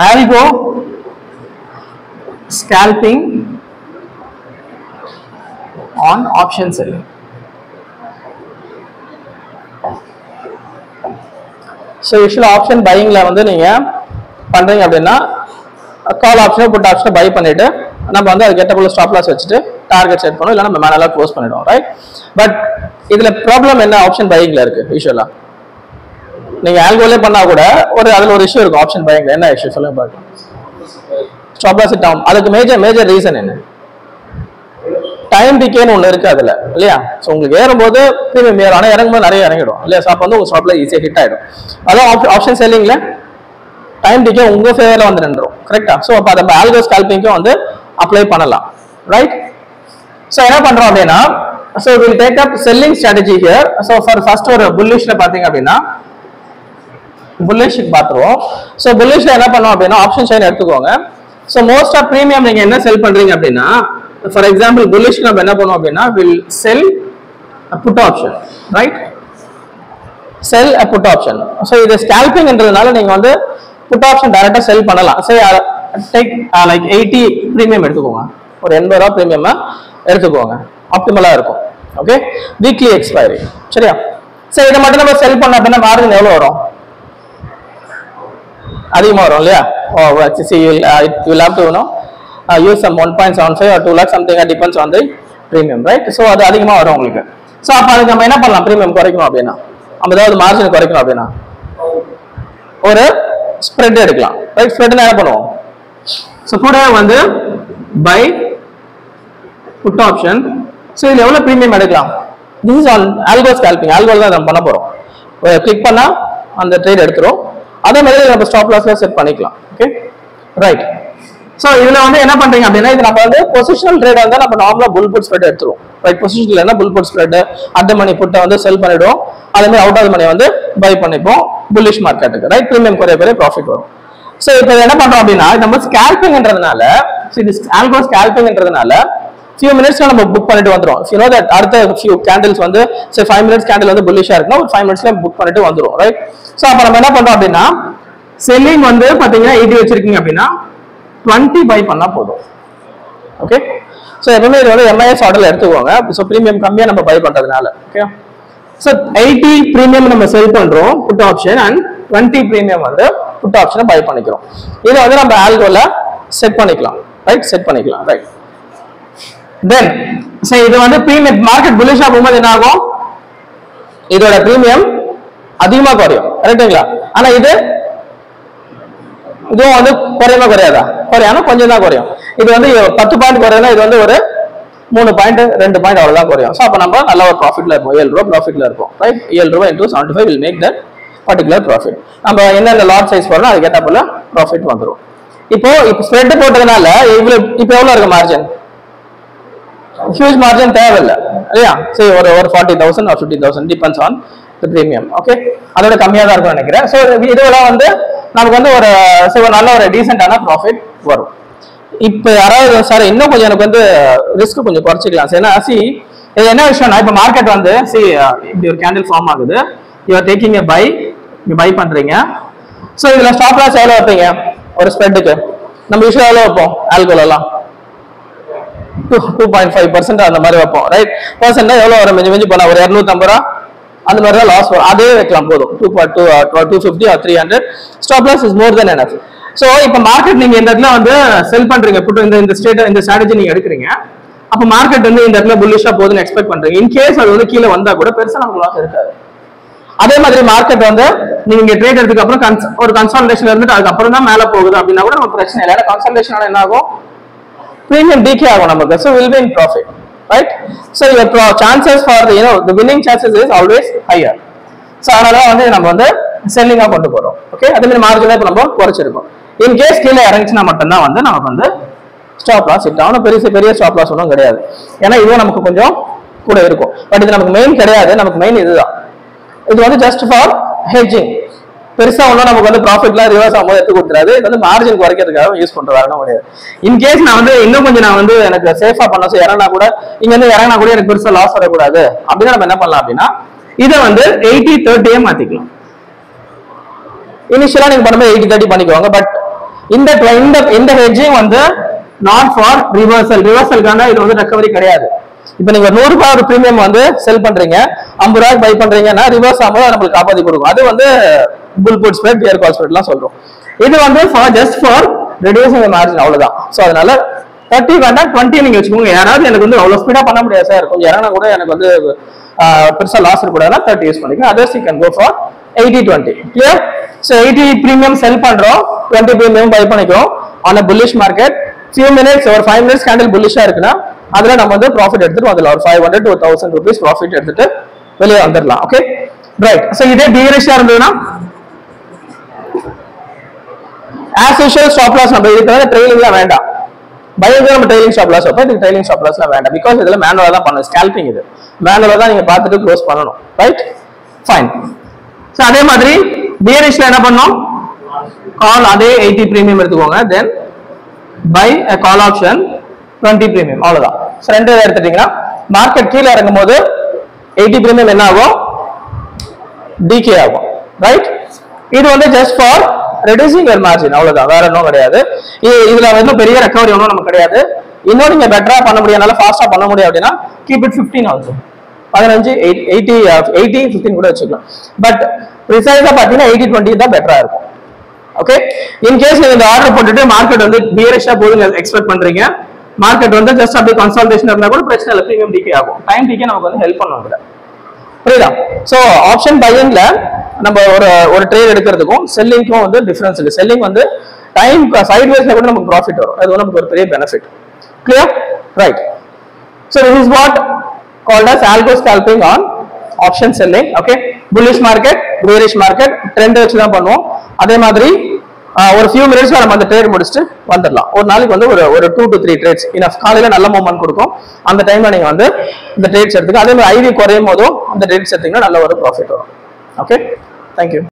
algo scalping on option selling. So usually option buying la வந்து நீங்க பண்றீங்க அப்படினா call option put option buy பண்ணிட்டு நம்ம வந்து அது கெட்டபிள் ஸ்டாப் லாஸ் வச்சுட்டு டார்கெட் செட் பண்ணுவோம் இல்ல நம்ம மேனலா க்ளோஸ் பண்ணிடுவோம் ரைட். பட் இதுல ப்ராப்ளம் என்ன ஆப்ஷன் பையிங்ல இருக்கு யூசுவலா நீங்க ஆல்கோலே பண்ணா கூட அதுல ஒரு இஷ்யூ இருக்கும் ஆப்ஷன் பையிங்ல. என்ன இஷ்யூ சொல்லுங்க பாக்கலாம். Stop loss down. அதுக்கு மேஜர் ரீசன் என்ன? டைம் டிகேன்னு ஒன்று இருக்கு அதுல இல்லையா. ஸோ உங்களுக்கு ஏறும்போது ப்ரீமியம் ஏறும், ஆனால் இறங்கும்போது நிறைய இறங்கிடும் இல்லையா. ஸோ அப்போ வந்து உங்க ஸ்டாப்ல ஈஸியாக ஹிட் ஆயிடும். அதான் ஆப்ஷன் செல்லிங்ல டைம் டிகே உங்க ஃபேவர்ல வந்து நின்றுடும் கரெக்டா. ஸோ அப்போ அதை ஆல்கோ ஸ்கால்பிங்கும் வந்து அப்ளை பண்ணலாம் ரைட். ஸோ என்ன பண்றோம் அப்படின்னா so will take up selling strategy here. So for first ஒரு புல்லிஷ்ல பாத்தீங்க அப்படின்னா புல்லிஷ் பார்த்துருவோம். ஸோ புல்லிஷ்ல என்ன பண்ணுவோம் அப்படின்னா ஆப்ஷன் செயின் எடுத்துக்கோங்க. ஸோ மோஸ்ட் ஆஃப் ப்ரீமியம் நீங்க என்ன செல் பண்றீங்க அப்படின்னா ஃபார் எக்ஸாம்பிள் புல்லிஷ் நம்ம என்ன பண்ணுவோம் அப்படின்னா will sell put option right. Sell put option. So இது ஸ்கேல்பிங்ன்றதுனால நீங்க வந்து புட் ஆப்ஷன் டைரக்டா செல் பண்ணலாம். சரி டேக் லைக் 80 ப்ரீமியம் எடுத்துக்கோங்க. ஒரு 80 ரூபா ப்ரீமியம் எடுத்துக்கோங்க, ஆப்டிமலா இருக்கும். ஓகே, வீக்லி எக்ஸ்பைரி சரியா. சரி இதை மட்டும் நம்ம செல் பண்ண அப்படின்னா மார்ஜின் எவ்வளவு வரும்? அதிகமாக வரும் இல்லையா. you'll have to use some 1.75 or 2 lakh something, it depends on the premium right. So அது அதிகமாக வரும் உங்களுக்கு. ஸோ அப்போ அதுக்கு நம்ம என்ன பண்ணலாம்? ப்ரீமியம் குறைக்கணும் அப்படின்னா நம்ம ஏதாவது மார்ஜின் குறைக்கணும் அப்படின்னா ஒரு ஸ்ப்ரெட் எடுக்கலாம் ரைட். ஸ்ப்ரெட்னா என்ன பண்ணுவோம்? ஸோ கூட வந்து பை புட் ஆப்ஷன். ஸோ இதில் எவ்வளோ ப்ரீமியம் எடுக்கலாம்? This is on algo scalping. Algo தான் நம்ம பண்ண போகிறோம். கிளிக் பண்ணா அந்த ட்ரேட் எடுத்துரும். அதே மாதிரி நம்ம ஸ்டாப் லாஸ்ல செட் பண்ணிக்கலாம். Okay right. ஸோ இதுல வந்து என்ன பண்றீங்க அப்படின்னா இது நம்ம வந்து பொசிஷனல் ட்ரேட் வந்து நம்ம நார்மலா புல் புட் ஸ்ப்ரெட் எடுத்துருவோம் ரைட். பொசிஷனல் என்ன புல் புட் ஸ்ப்ரெட் அட் மணி புட்டை வந்து செல் பண்ணிடுவோம். அதே மாதிரி அவுட் ஆஃப் மணி வந்து பை பண்ணிப்போம் புல்லிஷ் மார்க்கெட்டுக்கு ரைட். ப்ரீமியம் குறைய ப்ராஃபிட் வரும். ஸோ இப்போ என்ன பண்றோம் அப்படின்னா நம்ம ஸ்கேல்பிங்ன்றதுனால ஆல்கோ ஸ்கேல்பிங்ன்றதுனால few minutes நம்ம புக் பண்ணிட்டு வந்துரும். you know that அடுத்த few candles வந்து say 5 minutes candle வந்து bullish-ஆ இருக்குன்னா ஒரு 5 minutes-ல புக் பண்ணிட்டு வந்துரும் ரைட். சோ அப்ப நம்ம என்ன பண்றோம் அப்படின்னா செல்லிங் வந்து பாத்தீங்கன்னா 80 வச்சிருக்கீங்க அப்படின்னா 20 பை பண்ணா போதும். ஓகே, சோ எப்பவுமே இது வந்து MIS ஆர்டர்ல எடுத்துக்கோங்க. சோ பிரீமியம் கம்மியா நம்ம பை பண்றதுனால ஓகே. சோ 80 பிரீமியம் நம்ம செல் பண்றோம் புட் ஆப்ஷன் அண்ட் 20 பிரீமியம் வந்து புட் ஆப்ஷனை பை பண்ணிக்கிறோம். இதை வந்து நம்ம ஆல்கோல செட் பண்ணிக்கலாம் ரைட். செட் பண்ணிக்கலாம் ரைட். தென் சோ இது வந்து பிரீமியம் மார்க்கெட் புல்லிஷா போகும்போது என்ன ஆகும்? இதோட பிரீமியம் அதிகமா குறையும் கரெக்ட்டுங்களா. ஆனா இதுவும் வந்து குறையுமா குறையாதா? குறையாம கொஞ்சம் தான் குறையும். இது வந்து 10 பாயிண்ட் குறையுதுன்னா இது வந்து ஒரு 3 பாயிண்ட் 2 பாயிண்ட் அவ்வளவுதான் குறையும். ஸோ அப்போ நம்ம நல்ல ஒரு ப்ராஃபிட்ல இருப்போம். 7 ரூபா ப்ராஃபிட்ல இருப்போம் ரைட். 7 ரூபா into 75 will make that particular profit. நம்ம என்னென்ன லாட் சைஸ் போறோம் அதுக்கு ஏற்றாப்புல ப்ராஃபிட் வந்துடும். இப்போ ஸ்ப்ரெட் போட்டதுனால இப்போ எவ்வளவு இருக்கு மார்ஜின்? ஹியூஜ் மார்ஜின் தேவையில்லை இல்லையா. சரி ஒரு 40,000 or 50,000 depends on the premium. Okay, அதோட கம்மியாக தான் இருக்கும்னு நினைக்கிறேன். ஸோ இதெல்லாம் வந்து நமக்கு வந்து ஒரு நல்ல ஒரு டீசென்டான ப்ராஃபிட் வரும். இப்போ யாராவது சார் இன்னும் கொஞ்சம் எனக்கு வந்து ரிஸ்க் கொஞ்சம் குறைச்சிக்கலாம் சார். ஏன்னா இது என்ன விஷயம்னா இப்போ மார்க்கெட் வந்து இப்படி ஒரு கேண்டில் ஃபார்ம் ஆகுது. யூஆர் டேக்கிங் எ பை, நீங்க பை பண்றீங்க. ஸோ இதுல ஸ்டாப் லாஸ் எவ்வளோ வைப்பீங்க ஒரு ஸ்ப்ரெட்டுக்கு? நம்ம யூஸ்வலாக எவ்வளோ வைப்போம் ஆல்கோலாம்? 2.5% அந்த மாதிரி வைப்போம் ரைட். பர்சன்டா எவ்வளவு வரும்? மிஞ்சி போனா ஒரு 250 ரூபா அந்த மாதிரி தான் லாஸ் வரும். அதே வைக்கலாம் போதும். 250 or 300 stop loss is more than enough. So இப்போ மார்க்கெட் நீங்க இந்த இடத்துல வந்து செல் பண்றீங்க இந்த ஸ்ட்ராட்டஜி நீங்க எடுக்கிறீங்க. அப்போ மார்க்கெட் வந்து இந்த இடத்துல புல்லிஷா போகுதுன்னு எக்ஸ்பெக்ட் பண்றீங்க. இன்கேஸ் அது வந்து கீழே வந்தா கூட பெருசா நமக்கு லாஸ் இருக்காது. அதே மாதிரி மார்க்கெட் வந்து நீங்க ட்ரேட் எடுத்ததுக்கு அப்புறம் ஒரு கன்சாலிடேஷன் இருந்துட்டு அதுக்கப்புறம் தான் மேல போகுது அப்படின்னா கூட நமக்கு பிரச்சனை இல்லை. ஏன்னா கன்சாலிடேஷன் என்ன ஆகும்? premium decay ஆகும் நமக்கு. So we'll be in profit right. So your chances for the winning chances is always higher. So அதனால வந்து நம்ம வந்து செல்லிங்கா கொண்டு போறோம். ஓகே, அதே மாதிரி மார்ஜினை இப்போ நம்ம குறைச்சிருக்கோம். இன் கேஸ் கீழே இறங்கிச்சுன்னா மட்டும்தான் வந்து நமக்கு வந்து ஸ்டாப் லாஸ் ஹிட் ஆகும். பெரிய ஸ்டாப் லாஸ் ஒன்றும் கிடையாது. ஏன்னா இதுவும் நமக்கு கொஞ்சம் கூட இருக்கும். பட் இது நமக்கு மெயின் கிடையாது. நமக்கு மெயின் இதுதான். இது வந்து ஜஸ்ட் ஃபார் ஹெட்ஜிங். பெருசா ஒன்றும் நமக்கு வந்து ப்ராஃபிட்லாம் ரிவர்ஸ் ஆகும்போது எடுத்து கொடுத்துறாது. இது வந்து மார்ஜின் குறைக்கிறதுக்காக யூஸ் பண்ற வரணும் கிடையாது. இன்கேஸ் நான் வந்து இன்னும் கொஞ்சம் நான் வந்து எனக்கு சேஃபா பண்ண இறங்கினா கூட இறங்கினா கூட எனக்கு பெருசா லாஸ் வரக்கூடாது அப்படின்னா நம்ம என்ன பண்ணலாம் அப்படின்னா இதை வந்து 80-30 மாத்திக்கலாம். இனிஷியலா நீங்க பண்ணும்போது 80-30 பண்ணிக்குவாங்க. பட் இந்த ஹெட்ஜிங் வந்து நாட் ஃபார் ரிவர்சலுக்கான இது வந்து ரெக்கவரி கிடையாது. இப்போ நீங்க 100 ரூபாய் ஒரு பிரீமியம் வந்து செல் பண்றீங்க, 50 ரூபாய்க்கு பை பண்றீங்கன்னா ரிவர்ஸ் ஆகும்போது நம்மளுக்கு காப்பாத்தி கொடுக்கும். அது வந்து புல் புட் ஸ்ப்ரெட், பியர் கால் ஸ்ப்ரெட்லாம் சொல்றோம். இது வந்து ஜஸ்ட் ஃபார் ரெடியூசிங் மார்ஜின், அவ்வளவுதான். ஸோ அதனால 30 வேண்டாம் 20 நீங்க வச்சுக்கோங்க. யாராவது எனக்கு வந்து அவ்வளவு ஸ்பீடா பண்ண முடியாது சார், கொஞ்சம் இறங்கினா கூட எனக்கு வந்து பெருசா லாஸ் இருக்கக்கூடாதுன்னா 30 யூஸ் பண்ணிக்கலாம். Others you can go for 80-20. Clear? So 80 premium sell பண்றோம், 20 பிரீமியம் பை பண்ணிக்கிறோம் on a bullish market. few minutes or 5 minutes candle புல்லிஷா இருக்குன்னா அதுல நம்ம வந்து ப்ராஃபிட் எடுத்துட்டு வந்துடலாம். ஒரு 500 to 1000 rupees ப்ராஃபிட் எடுத்துட்டு வெளியே வந்துடலாம். Okay right. ஸோ இதே பியரிஷா இருந்ததுன்னா as usual ஸ்டாப் லாஸ் நம்ம இதுக்கு ட்ரெயிலிங்லாம் வேண்டாம். பையிங் நம்ம ட்ரெயிலிங் ஸ்டாப் லாஸ் வைப்போம், இதுக்கு ட்ரெயிலிங் ஸ்டாப் லாஸ்லாம் வேண்டாம். பிகாஸ் இதுல மேனுவலா தான் பண்ணணும், ஸ்கேல்பிங் இது மேனுவலா தான் நீங்க பார்த்துட்டு க்ளோஸ் பண்ணணும். Right fine. ஸோ அதே மாதிரி பியரிஷ்ல என்ன பண்ணோம், கால் அதே 80 பிரீமியம் எடுத்துக்கோங்க, then buy a call option 20 premium, அவ்வளவுதான். ஸோ ரெண்டு எடுத்துட்டீங்கன்னா மார்க்கெட் கீழே இறங்கும் போது 80 பிரீமியம் என்ன ஆகும், டிகே ஆகும். ரைட்? இது வந்து just for reducing your margin, அவ்வளவுதான், வேற ஒன்றும் கிடையாது. இதுல வந்து பெரிய ரெக்கவரி ஒன்றும் நமக்கு கிடையாது. இன்னும் நீங்க பெட்டரா பண்ண முடியும், ஃபாஸ்டா பண்ண முடியும் அப்படின்னா கீப் இட் 15 ஆல்சோ, 15 80 15 கூட வச்சுக்கலாம். பட் ப்ரிசைஸா பாத்தீங்கன்னா 80-20 தான் பெட்டரா இருக்கும். ஓகே, இன் கேஸ் நீங்க இந்த ஆர்டர் போட்டுட்டு மார்க்கெட் வந்து பியரிஷா போகுதுன்னு எக்ஸ்பெக்ட் பண்றீங்க, மார்க்கெட் வந்து ஜஸ்ட் அப்படியே கன்சால்டேஷன் இருந்தா கூட பிரச்சனை இல்லை, பிரீமியம் டிகே ஆகும். டைம் டிகே நமக்கு வந்து ஹெல்ப் பண்ணும் கூட. புரியுதா? ஸோ ஆப்ஷன் பையிங்ல நம்ம ஒரு ட்ரேட் எடுக்கிறதுக்கும் செல்லிங்க்கும் வந்து டிஃபரன்ஸ் இருக்கு. செல்லிங் வந்து டைம் சைட்வேஸ்ல கூட நமக்கு ப்ராஃபிட் வரும், அது நமக்கு ஒரு பெரிய benefit. Clear? Right. So this is what called as algo scalping on option செல்லிங். Okay, bullish market, bearish market trend வச்சு தான் பண்ணுவோம். அதே மாதிரி ஒரு ஃபியூ மினிட்ஸ்ல நம்ம அந்த ட்ரேட் முடிச்சுட்டு வந்துடலாம். ஒரு நாளைக்கு வந்து ஒரு 2 to 3 ட்ரேட்ஸ் இனஃப். காலையில நல்ல மூவ்மெண்ட் கொடுக்கும், அந்த டைம்ல நீங்க வந்து இந்த ட்ரேட்ஸ் எடுத்துக்க. அதே மாதிரி ஐவி குறையும் போதும் அந்த ட்ரேட்ஸ் எடுத்தீங்கன்னா நல்ல ஒரு ப்ராஃபிட் வரும். Okay, thank you.